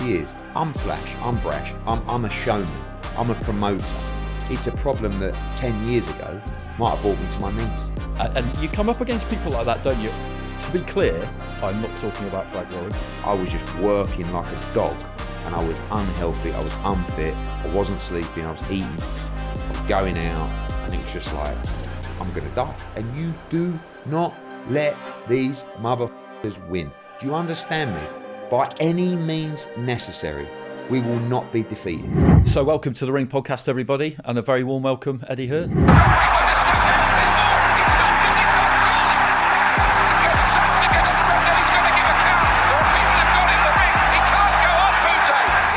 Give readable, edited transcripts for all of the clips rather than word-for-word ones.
years, I'm flash, I'm brash, I'm a showman, I'm a promoter. It's a problem that 10 years ago might have brought me to my knees. And you come up against people like that, don't you? To be clear, I'm not talking about Frank Warren. I was just working like a dog, and I was unhealthy, I was unfit, I wasn't sleeping, I was eating, I was going out, and it was just like, I'm going to die. And you do not let these motherfuckers win. Do you understand me? By any means necessary, we will not be defeated. So welcome to the Ring Podcast, everybody, and a very warm welcome, Eddie Hearn.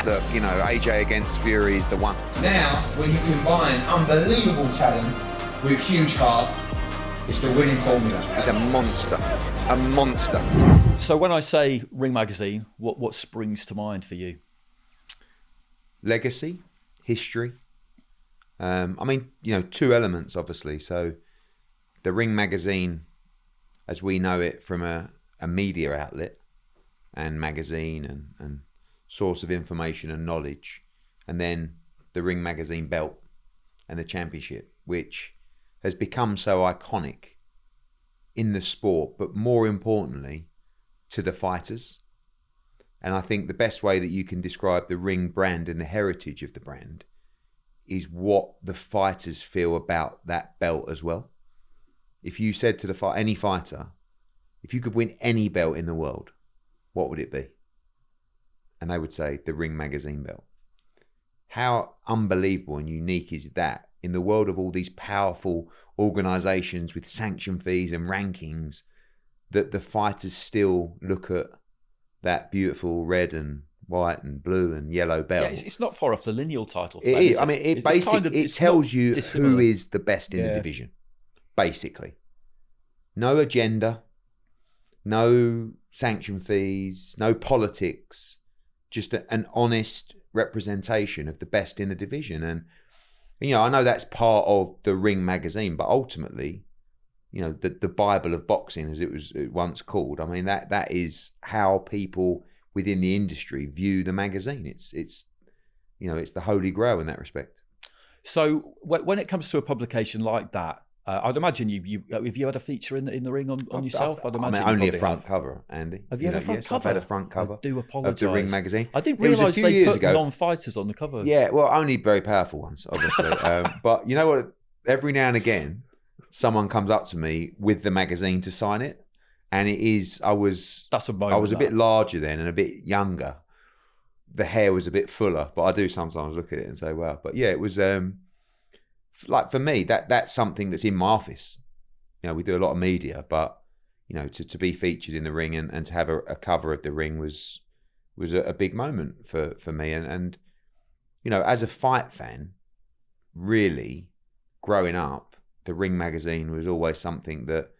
Look, you know, AJ against Fury is the one. Now, when you combine unbelievable talent with huge heart, it's the winning formula. He's a monster. A monster. So when I say Ring Magazine, what springs to mind for you? Legacy, history. I mean, you know, two elements, obviously. So the Ring Magazine, as we know it from a media outlet and magazine and source of information and knowledge, and then the Ring Magazine belt and the championship, which has become so iconic in the sport, but more importantly to the fighters. And I think the best way that you can describe the Ring brand and the heritage of the brand is what the fighters feel about that belt as well. If you said to any fighter, if you could win any belt in the world, what would it be? And they would say the Ring Magazine belt. How unbelievable and unique is that in the world of all these powerful organisations with sanction fees and rankings, that the fighters still look at that beautiful red and white and blue and yellow belt. Yeah, it's not far off the lineal title. It is. I mean, it tells you who is the best in the division, basically. No agenda, no sanction fees, no politics, just an honest representation of the best in the division. And, you know, I know that's part of the Ring Magazine, but ultimately, you know, the Bible of boxing, as it was once called. I mean, that is how people within the industry view the magazine. It's you know, it's the holy grail in that respect. So when it comes to a publication like that, I'd imagine you have you had a feature in the Ring on yourself? I'd imagine only a front cover, Andy. Have you had a front cover? I've had a front cover. I do apologise. Of the Ring Magazine. I didn't realise they put non-fighters on the cover. Yeah, well, only very powerful ones, obviously. But you know what? Every now and again, someone comes up to me with the magazine to sign it, and it is. That's a moment. I was a bit larger then and a bit younger. The hair was a bit fuller, but I do sometimes look at it and say, "Wow!" But yeah, it was. Like for me, that's something that's in my office. You know, we do a lot of media, but you know, to be featured in the Ring and to have a cover of the Ring was a big moment for me. And you know, as a fight fan, really growing up, the Ring Magazine was always something that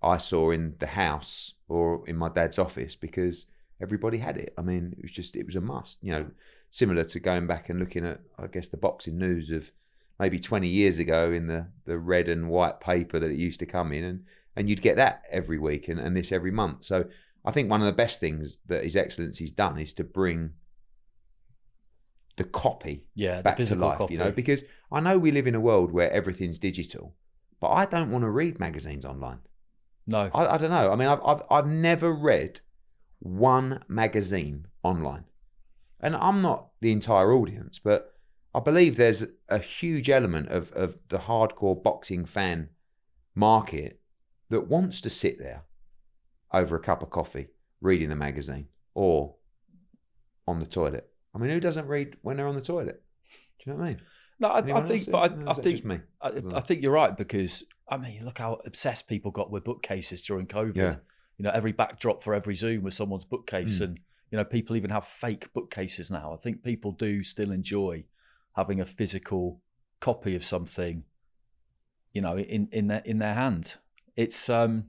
I saw in the house or in my dad's office because everybody had it. I mean, it was a must. You know, similar to going back and looking at, I guess, the boxing news of maybe 20 years ago in the red and white paper that it used to come in, and you'd get that every week and this every month. So I think one of the best things that His Excellency's done is to bring the copy back to life, copy. You know, because I know we live in a world where everything's digital, but I don't want to read magazines online. No. I don't know. I mean, I've never read one magazine online. And I'm not the entire audience, but I believe there's a huge element of the hardcore boxing fan market that wants to sit there over a cup of coffee, reading the magazine or on the toilet. I mean, who doesn't read when they're on the toilet? Do you know what I mean? No, I think you're right, because I mean, look how obsessed people got with bookcases during COVID. Yeah. You know, every backdrop for every Zoom was someone's bookcase, and you know, people even have fake bookcases now. I think people do still enjoy having a physical copy of something, you know, in their hand. It's the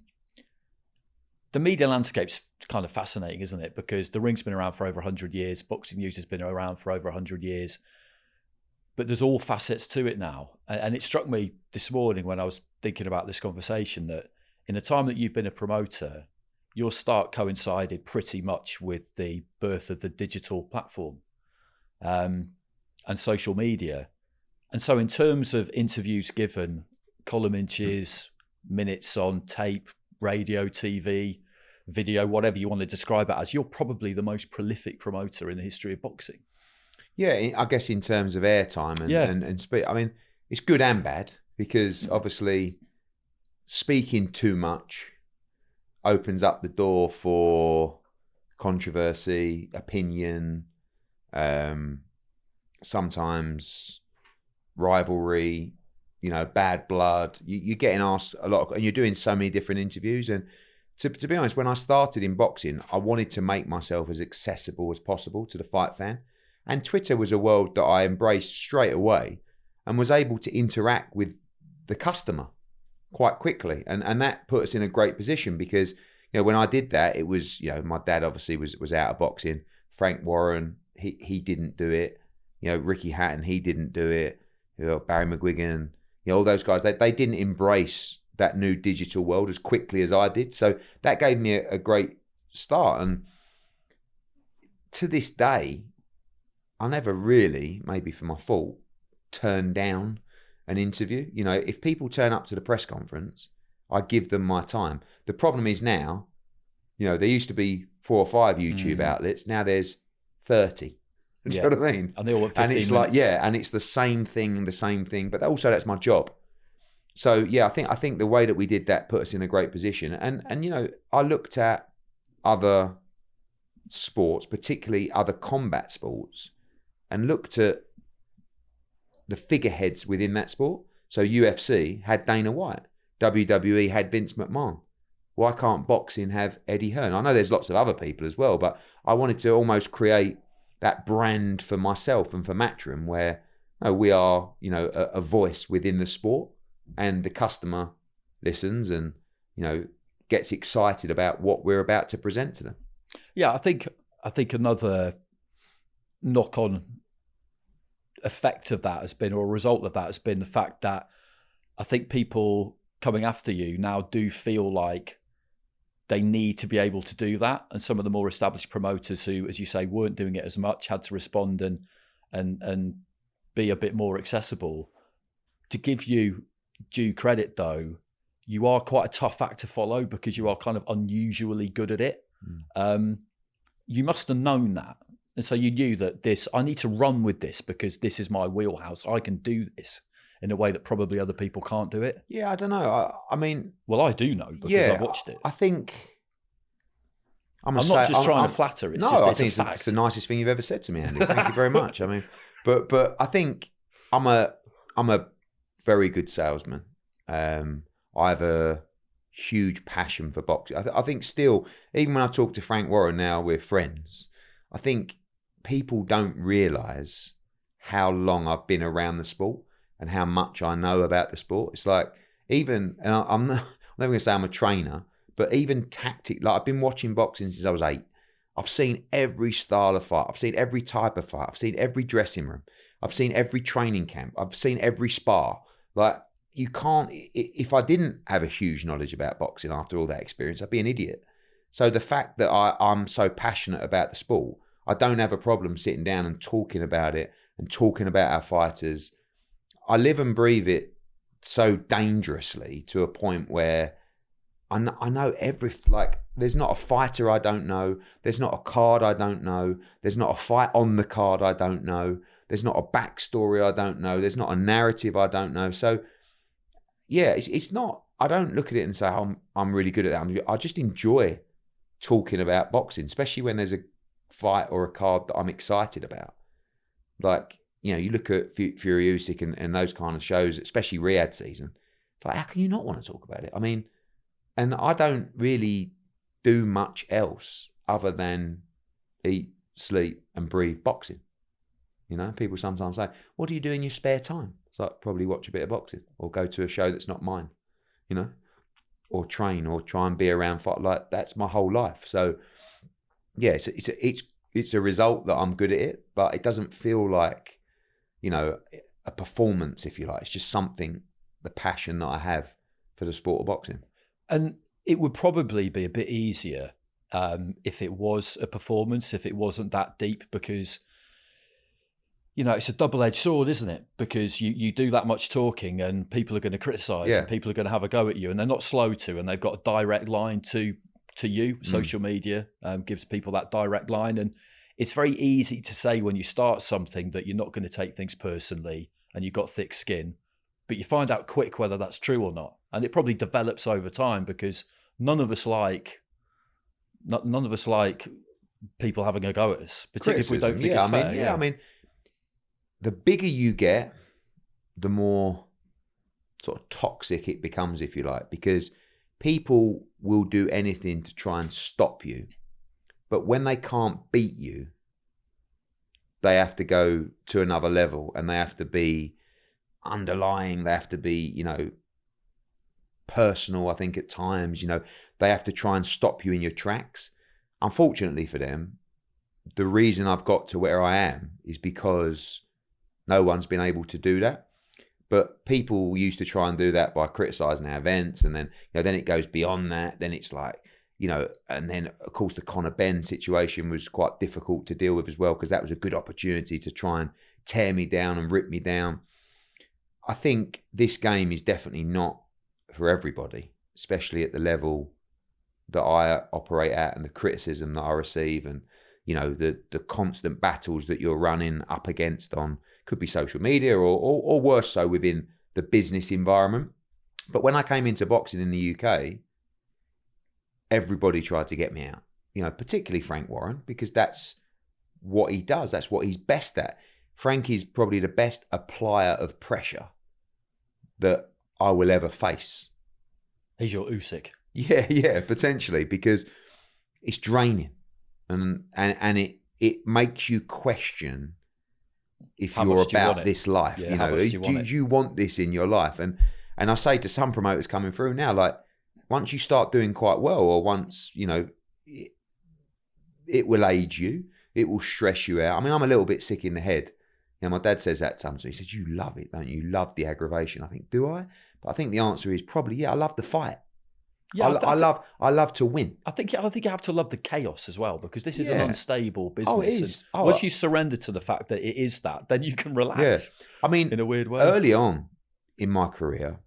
media landscape's kind of fascinating, isn't it? Because the Ring's been around for over 100 years, boxing news has been around for over 100 years, but there's all facets to it now. And it struck me this morning when I was thinking about this conversation that in the time that you've been a promoter, your start coincided pretty much with the birth of the digital platform and social media. And so in terms of interviews given, column inches, minutes on tape, radio, TV, video, whatever you want to describe it as, you're probably the most prolific promoter in the history of boxing. Yeah, I guess in terms of airtime and speak, I mean, it's good and bad, because obviously speaking too much opens up the door for controversy, opinion, sometimes rivalry, bad blood. You're getting asked a lot, and you're doing so many different interviews. And to be honest, when I started in boxing, I wanted to make myself as accessible as possible to the fight fan. And Twitter was a world that I embraced straight away and was able to interact with the customer quite quickly. And that put us in a great position, because, when I did that, it was, my dad obviously was out of boxing. Frank Warren, he didn't do it. Ricky Hatton, he didn't do it. Barry McGuigan, all those guys, they didn't embrace that new digital world as quickly as I did. So that gave me a great start. And to this day, I never really, maybe for my fault, turned down an interview. If people turn up to the press conference, I give them my time. The problem is now, there used to be 4 or 5 YouTube outlets. Now there's 30. Do you know what I mean? And they all want 15 and it's minutes. and it's the same thing. But also that's my job. So yeah, I think the way that we did that put us in a great position. And I looked at other sports, particularly other combat sports, and looked at the figureheads within that sport. So UFC had Dana White. WWE had Vince McMahon. Why can't boxing have Eddie Hearn? I know there's lots of other people as well, but I wanted to almost create that brand for myself and for Matchroom, where we are, a voice within the sport, and the customer listens and, gets excited about what we're about to present to them. Yeah, I think another knock-on effect of that has been, or a result of that has been, the fact that I think people coming after you now do feel like they need to be able to do that. And some of the more established promoters who, as you say, weren't doing it as much, had to respond and be a bit more accessible. To give you due credit, though, you are quite a tough act to follow, because you are kind of unusually good at it. You must have known that. And so you knew that I need to run with this, because this is my wheelhouse. I can do this in a way that probably other people can't do it. Yeah, I don't know. I mean... Well, I do know, because I've watched it. I think... I'm not just trying to flatter. It's I think it's the nicest thing you've ever said to me, Andy. Thank you very much. I mean, but I think I'm a very good salesman. I have a huge passion for boxing. I think still, even when I talk to Frank Warren now, we're friends. I think people don't realise how long I've been around the sport and how much I know about the sport. It's like, even, and I'm never going to say I'm a trainer, but even tactic, like I've been watching boxing since I was 8. I've seen every style of fight. I've seen every type of fight. I've seen every dressing room. I've seen every training camp. I've seen every spar. Like, you can't, if I didn't have a huge knowledge about boxing after all that experience, I'd be an idiot. So the fact that I'm so passionate about the sport, I don't have a problem sitting down and talking about it and talking about our fighters. I live and breathe it so dangerously, to a point where I know there's not a fighter I don't know. There's not a card I don't know. There's not a fight on the card I don't know. There's not a backstory I don't know. There's not a narrative I don't know. So, yeah, it's not, I don't look at it and say, I'm really good at that. I just enjoy talking about boxing, especially when there's a fight or a card that I'm excited about. Like, you look at Fury Usyk and those kind of shows, especially Riyadh season. It's like, how can you not want to talk about it? I mean, and I don't really do much else other than eat, sleep, and breathe boxing. People sometimes say, what do you do in your spare time? It's like, probably watch a bit of boxing, or go to a show that's not mine, or train, or try and be around fight. Like, that's my whole life. So, yeah, it's a result that I'm good at it, but it doesn't feel like, a performance, if you like. It's just something, the passion that I have for the sport of boxing. And It would probably be a bit easier if it was a performance, if it wasn't that deep, because it's a double-edged sword, isn't it? Because you do that much talking and people are going to criticize and people are going to have a go at you, and they're not slow to, and they've got a direct line to you. Social media gives people that direct line, and it's very easy to say when you start something that you're not going to take things personally and you've got thick skin, but you find out quick whether that's true or not. And it probably develops over time, because none of us like people having a go at us, particularly if we don't think it's fair. I mean, the bigger you get, the more sort of toxic it becomes, if you like, because people will do anything to try and stop you. But when they can't beat you, they have to go to another level, and they have to be underlying, they have to be, personal, I think, at times. They have to try and stop you in your tracks. Unfortunately for them, the reason I've got to where I am is because no one's been able to do that. But people used to try and do that by criticising our events, and then then it goes beyond that. Then it's like, and then of course the Conor Benn situation was quite difficult to deal with as well, because that was a good opportunity to try and tear me down and rip me down. I think this game is definitely not for everybody, especially at the level that I operate at, and the criticism that I receive, and the constant battles that you're running up against on, could be social media or worse so within the business environment. But when I came into boxing in the UK, everybody tried to get me out, particularly Frank Warren, because that's what he does. That's what he's best at. Frank is probably the best applier of pressure that I will ever face. He's your Usyk. Yeah, potentially, because it's draining, and it makes you question if you're about this life. Do you want this in your life? And I say to some promoters coming through now, like, once you start doing quite well, or once it will age you, it will stress you out. I mean, I'm a little bit sick in the head. My dad says that sometimes. He says, "You love it, don't you? You love the aggravation." I think, do I? But I think the answer is probably, yeah, I love the fight. Yeah, I love to win. I think you have to love the chaos as well, because this is an unstable business. Oh, it is. And once you surrender to the fact that it is that, then you can relax. Yeah. I mean, in a weird way. Early on in my career,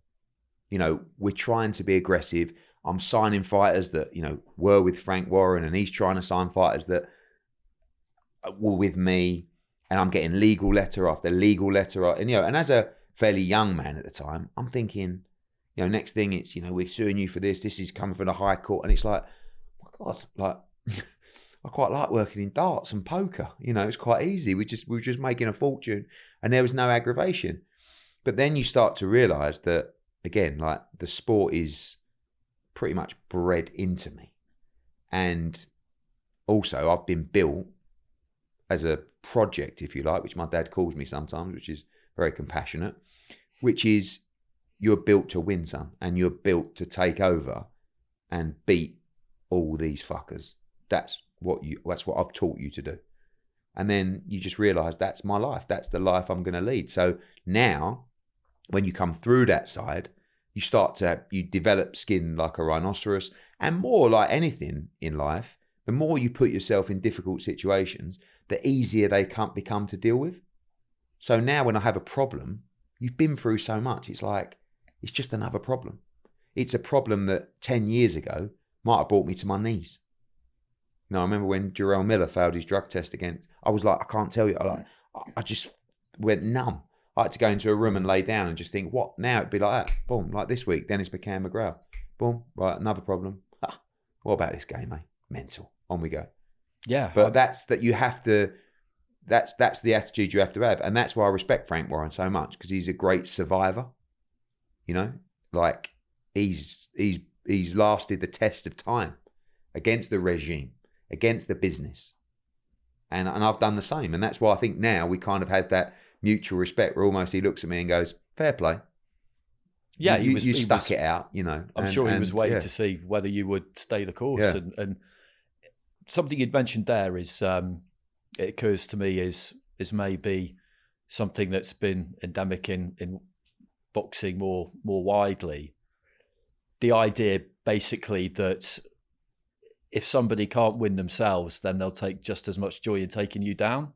we're trying to be aggressive. I'm signing fighters that, were with Frank Warren, and he's trying to sign fighters that were with me, and I'm getting legal letter after legal letter. And as a fairly young man at the time, I'm thinking, next thing it's, we're suing you for this. This is coming from the High Court. And it's like, oh my God, like, I quite like working in darts and poker. It's quite easy. We were just making a fortune, and there was no aggravation. But then you start to realise that, again, like, the sport is pretty much bred into me. And also I've been built as a project, if you like, which my dad calls me sometimes, which is very compassionate, which is, you're built to win, son, and you're built to take over and beat all these fuckers. That's what I've taught you to do. And then you just realise, that's my life. That's the life I'm going to lead. So now, when you come through that side, you develop skin like a rhinoceros, and more like anything in life, the more you put yourself in difficult situations, the easier they become to deal with. So now when I have a problem, you've been through so much, it's like, it's just another problem. It's a problem that 10 years ago might have brought me to my knees. I remember when Jarrell Miller failed his drug test against, I was like, I can't tell you, I just went numb. I had to go into a room and lay down and just think, what now? It'd be like that. Boom. Like this week, Dennis McCann McGrath. Boom. Right, another problem. What about this game, mate? Mental. On we go. Yeah. But that's the attitude you have to have. And that's why I respect Frank Warren so much, because he's a great survivor. Like, he's lasted the test of time against the regime, against the business. And I've done the same. And that's why I think now we kind of had that mutual respect where almost he looks at me and goes, fair play. Yeah, you stuck it out, I'm sure he was waiting to see whether you would stay the course. Yeah. And something you'd mentioned there is, it occurs to me, is maybe something that's been endemic in boxing more widely. the idea basically that if somebody can't win themselves, then they'll take just as much joy in taking you down.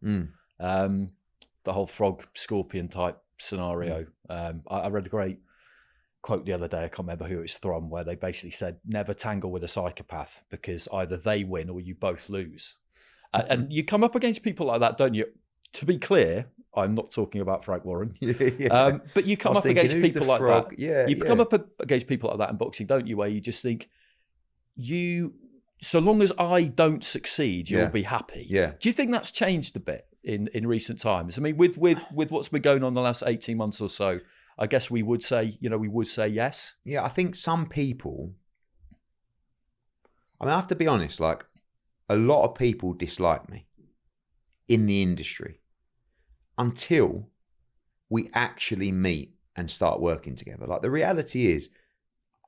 The whole frog scorpion type scenario. I read a great quote the other day, I can't remember who it was from, where they basically said, never tangle with a psychopath, because either they win or you both lose. And you come up against people like that, don't you? To be clear, I'm not talking about Frank Warren. But you come up against people like that. You come up against people like that in boxing, don't you? Where you just think, so long as I don't succeed, you'll be happy. Yeah. Do you think that's changed a bit in recent times? I mean, with what's been going on the last 18 months or so, I guess we would say yes. Yeah, I think some people, I have to be honest, like a lot of people dislike me in the industry until we actually meet and start working together. Like the reality is,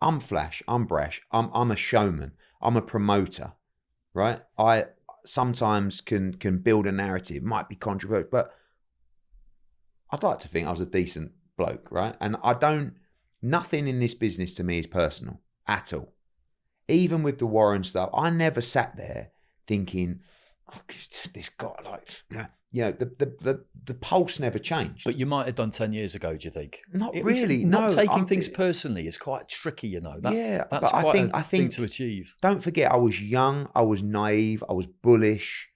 I'm flash, I'm brash, I'm a showman, I'm a promoter, right? I sometimes can build a narrative, might be controversial, but I'd like to think I was a decent bloke, right? And nothing in this business to me is personal at all. Even with the Warren stuff, I never sat there thinking, oh, this guy, like, the pulse never changed. But you might have done 10 years ago, do you think? Not really. Not taking things personally is quite tricky, That's but quite I think thing to achieve. Don't forget, I was young, I was naive, I was bullish.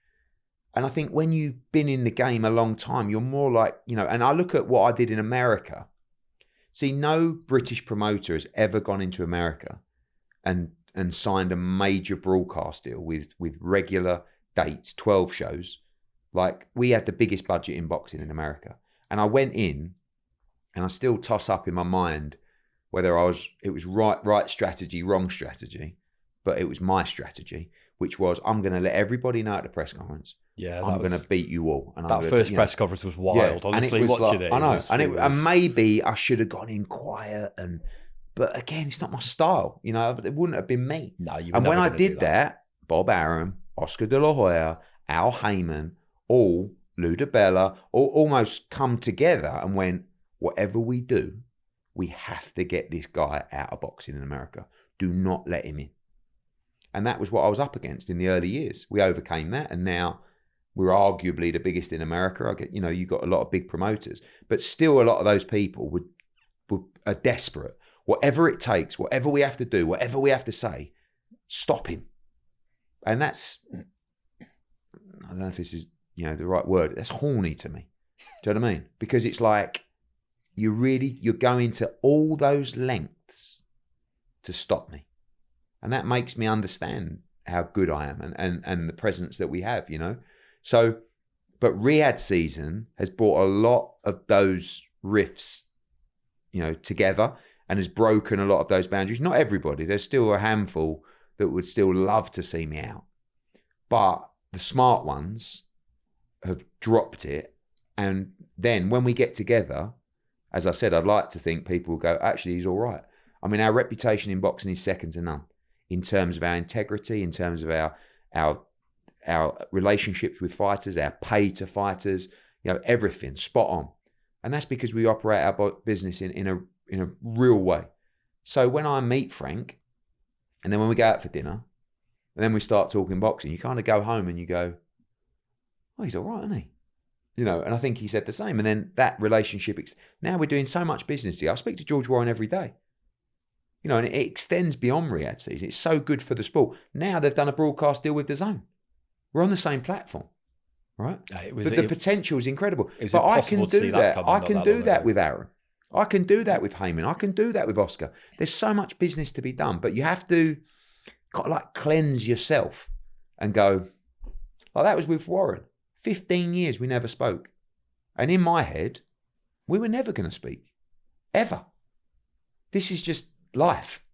And I think when you've been in the game a long time, you're more like, and I look at what I did in America. See, no British promoter has ever gone into America and signed a major broadcast deal with regular dates, 12 shows. Like, we had the biggest budget in boxing in America. And I went in, and I still toss up in my mind whether it was right strategy, wrong strategy, but it was my strategy, which was, I'm going to let everybody know at the press conference. Yeah, I'm going to beat you all. And that first press conference was wild. Honestly, watching it. I know. And maybe I should have gone in quiet, but again, it's not my style. It wouldn't have been me. No, you. And when I did that, Bob Arum, Oscar De La Hoya, Al Heyman, all Lou DiBella, all almost come together and went, whatever we do, we have to get this guy out of boxing in America. Do not let him in. And that was what I was up against in the early years. We overcame that, and now we're arguably the biggest in America. You got a lot of big promoters, but still a lot of those people are desperate. Whatever it takes, whatever we have to do, whatever we have to say, stop him. And that's, I don't know if this is, the right word. That's horny to me. Do you know what I mean? Because it's like, you're going to all those lengths to stop me. And that makes me understand how good I am and the presence that we have, So, but Riyadh season has brought a lot of those rifts, together, and has broken a lot of those boundaries. Not everybody. There's still a handful that would still love to see me out. But the smart ones have dropped it. And then when we get together, as I said, I'd like to think people will go, actually, he's all right. I mean, our reputation in boxing is second to none in terms of our integrity, in terms of our relationships with fighters, our pay to fighters, everything spot on. And that's because we operate our business in a real way. So when I meet Frank, and then when we go out for dinner, and then we start talking boxing, you kind of go home and you go, oh, he's all right, isn't he? And I think he said the same. And then that relationship, now we're doing so much business here. I speak to George Warren every day. And it extends beyond Riyadh season. It's so good for the sport. Now they've done a broadcast deal with DAZN. We're on the same platform, right? The potential is incredible. But I can do that. I can do that with Aaron. I can do that with Heyman. I can do that with Oscar. There's so much business to be done, but you have to cleanse yourself and go, like that was with Warren. 15 years we never spoke. And in my head, we were never going to speak. Ever. This is just life.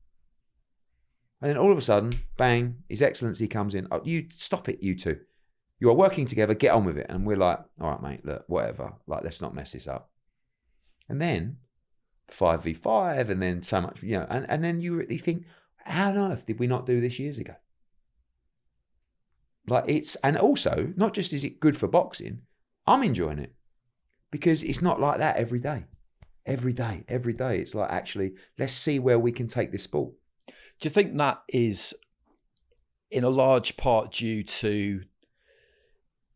And then all of a sudden, bang, His Excellency comes in. Oh, you stop it, you two. You are working together, get on with it. And we're like, all right, mate, look, whatever. Like, let's not mess this up. And then 5v5 and then so much, and then you really think, how on earth did we not do this years ago? And also, not just is it good for boxing, I'm enjoying it because it's not like that every day. Every day. It's like, actually, let's see where we can take this sport. Do you think that is in a large part due to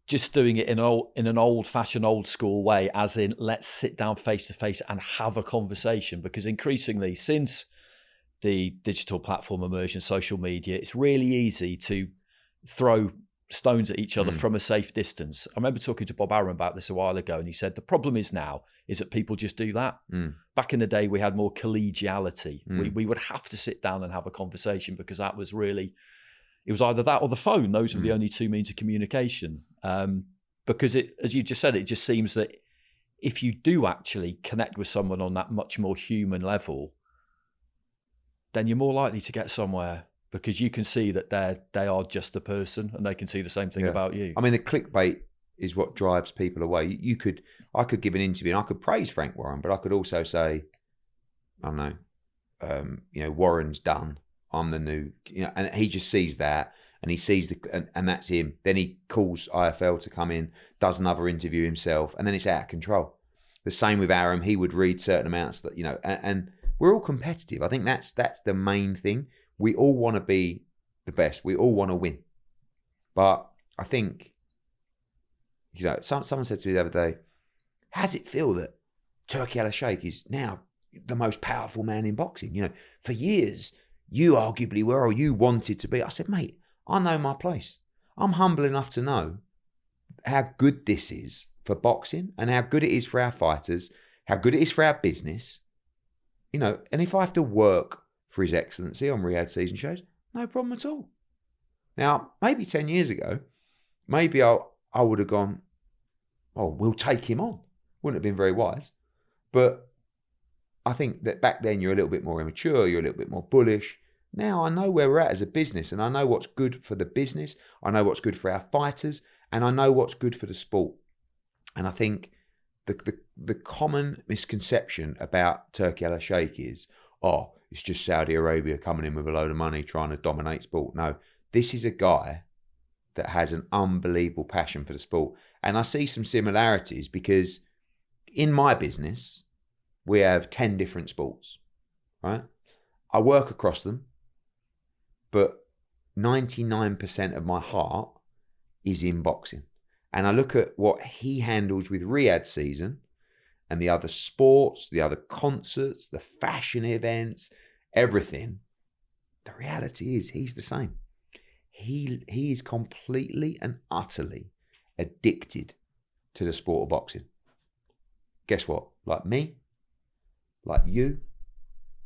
just doing it in an old-fashioned, old-school way, as in let's sit down face-to-face and have a conversation? Because increasingly, since the digital platform immersion, social media, it's really easy to throw stones at each other from a safe distance. I remember talking to Bob Aaron about this a while ago, and he said the problem is that people just do that. Back in the day, we had more collegiality. We would have to sit down and have a conversation, because that was really, it was either that or the phone. Those were the only two means of communication. Because it, as you just said, it just seems that if you do actually connect with someone on that much more human level, then you're more likely to get somewhere, because you can see that they are just a person, and they can see the same thing about you. I mean, the clickbait is what drives people away. I could give an interview and I could praise Frank Warren, but I could also say, I don't know, Warren's done. I'm the new, and he just sees that, and he sees and that's him. Then he calls IFL to come in, does another interview himself, and then it's out of control. The same with Aram. He would read certain amounts that, and we're all competitive. I think that's the main thing. We all want to be the best. We all want to win. But I think, someone said to me the other day, how does it feel that Turki Al-Sheikh is now the most powerful man in boxing? For years, you arguably were, or you wanted to be. I said, mate, I know my place. I'm humble enough to know how good this is for boxing, and how good it is for our fighters, how good it is for our business. And if I have to work for His Excellency on Riyadh season shows, no problem at all. Now, maybe 10 years ago, maybe I would have gone, oh, we'll take him on. Wouldn't have been very wise. But I think that back then you're a little bit more immature, you're a little bit more bullish. Now I know where we're at as a business, and I know what's good for the business, I know what's good for our fighters, and I know what's good for the sport. And I think the common misconception about Turki Al-Sheikh is, it's just Saudi Arabia coming in with a load of money trying to dominate sport. No, this is a guy that has an unbelievable passion for the sport. And I see some similarities, because in my business, we have 10 different sports, right? I work across them, but 99% of my heart is in boxing. And I look at what he handles with Riyadh season and the other sports, the other concerts, the fashion events, everything. The reality is he's the same. He is completely and utterly addicted to the sport of boxing. Guess what? Like me, like you,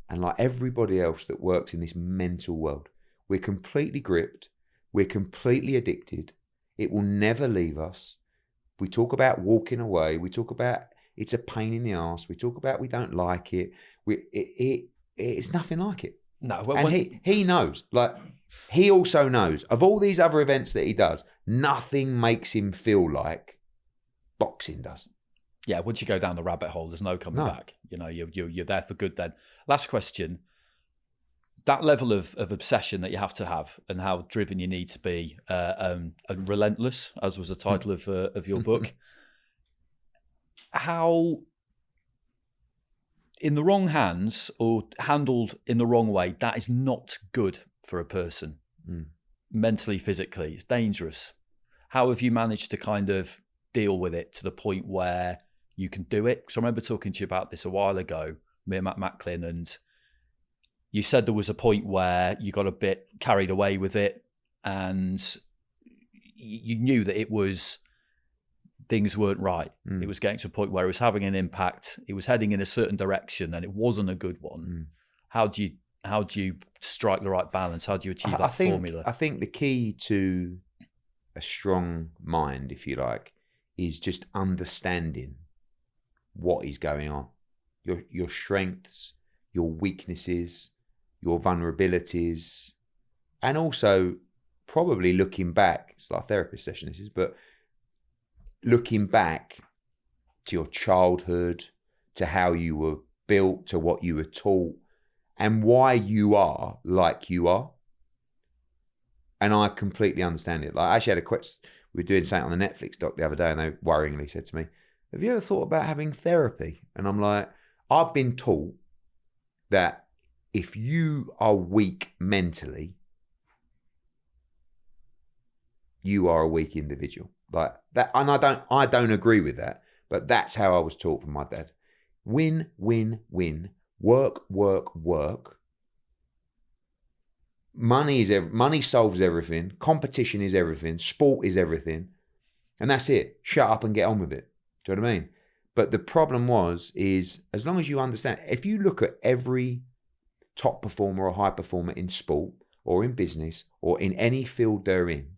and like everybody else that works in this mental world, we're completely gripped. We're completely addicted. It will never leave us. We talk about walking away. We talk about it's a pain in the arse. We talk about we don't like it. It's nothing like it. No, he knows. Like, he also knows of all these other events that he does, nothing makes him feel like boxing does. Yeah, once you go down the rabbit hole, there's no coming back. You're there for good then. Last question. That level of obsession that you have to have, and how driven you need to be, and relentless, as was the title of your book. How, in the wrong hands or handled in the wrong way, that is not good for a person, mentally, physically. It's dangerous. How have you managed to kind of deal with it to the point where you can do it? Because I remember talking to you about this a while ago, me and Matt Macklin, and you said there was a point where you got a bit carried away with it, and you knew that things weren't right. It was getting to a point where it was having an impact. It was heading in a certain direction, and it wasn't a good one. How do you strike the right balance? How do you achieve that formula? I think the key to a strong mind, if you like, is just understanding what is going on. Your strengths, your weaknesses, your vulnerabilities, and also probably looking back, it's like a therapist session this is, but looking back to your childhood, to how you were built, to what you were taught, and why you are like you are. And I completely understand it. Like, I actually had a question, we were doing something on the Netflix doc the other day, and they worryingly said to me, have you ever thought about having therapy? And I'm like, I've been taught that if you are weak mentally, you are a weak individual. Like that, and I don't agree with that, but that's how I was taught from my dad. Win, win, win. Work, work, work. Money solves everything. Competition is everything. Sport is everything. And that's it. Shut up and get on with it. Do you know what I mean? But the problem is as long as you understand, if you look at every top performer or high performer in sport or in business or in any field they're in,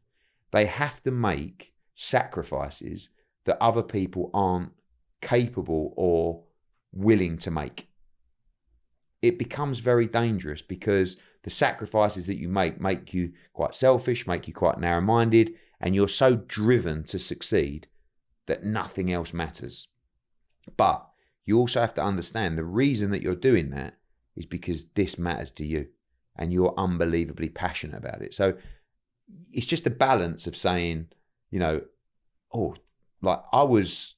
they have to make sacrifices that other people aren't capable or willing to make. It becomes very dangerous because the sacrifices that you make you quite selfish, make you quite narrow-minded, and you're so driven to succeed that nothing else matters. But you also have to understand the reason that you're doing that is because this matters to you and you're unbelievably passionate about it. So it's just a balance of saying, I was,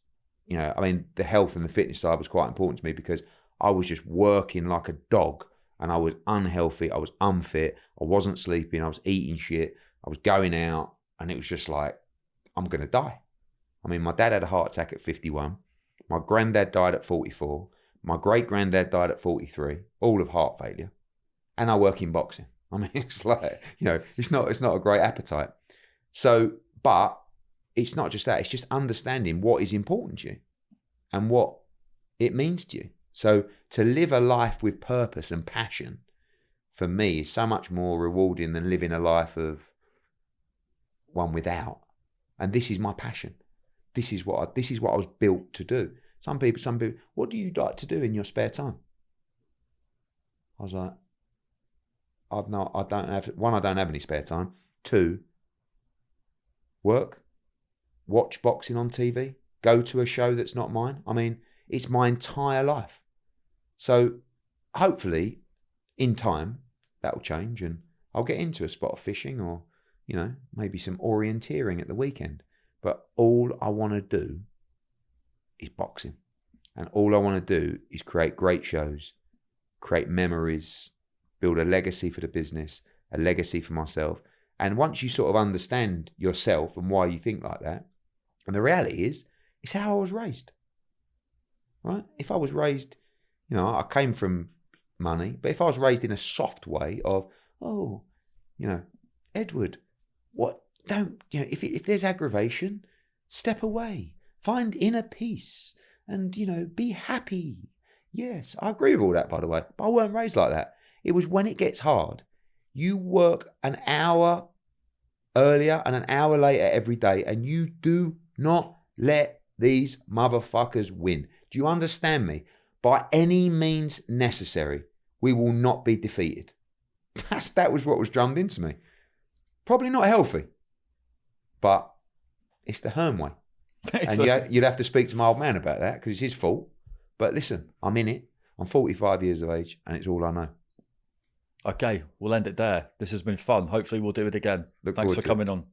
the health and the fitness side was quite important to me because I was just working like a dog and I was unhealthy. I was unfit. I wasn't sleeping. I was eating shit. I was going out and it was just like, I'm going to die. I mean, my dad had a heart attack at 51. My granddad died at 44. My great-granddad died at 43, all of heart failure. And I work in boxing. I mean, it's like, it's not a great appetite. So, but it's not just that. It's just understanding what is important to you and what it means to you. So to live a life with purpose and passion, for me, is so much more rewarding than living a life of one without. And this is my passion. This is what I was built to do. Some people, what do you like to do in your spare time? I was like, I don't have any spare time. 2, work, watch boxing on TV, go to a show that's not mine. I mean, it's my entire life. So hopefully in time that will change and I'll get into a spot of fishing or, maybe some orienteering at the weekend. But all I want to do is boxing. And all I want to do is create great shows, create memories, build a legacy for the business, a legacy for myself. And once you sort of understand yourself and why you think like that, and the reality is, it's how I was raised, right? If I was raised, I came from money, but if I was raised in a soft way of, Edward, what, don't, if there's aggravation, step away, find inner peace and, be happy. Yes, I agree with all that, by the way, but I weren't raised like that. It was when it gets hard, you work an hour earlier and an hour later every day, and you do not let these motherfuckers win. Do you understand me? By any means necessary, we will not be defeated. That was what was drummed into me. Probably not healthy, but it's the Hearn way. And you'd have to speak to my old man about that because it's his fault. But listen, I'm in it. I'm 45 years of age and it's all I know. Okay, we'll end it there. This has been fun. Hopefully we'll do it again. Thanks for coming on.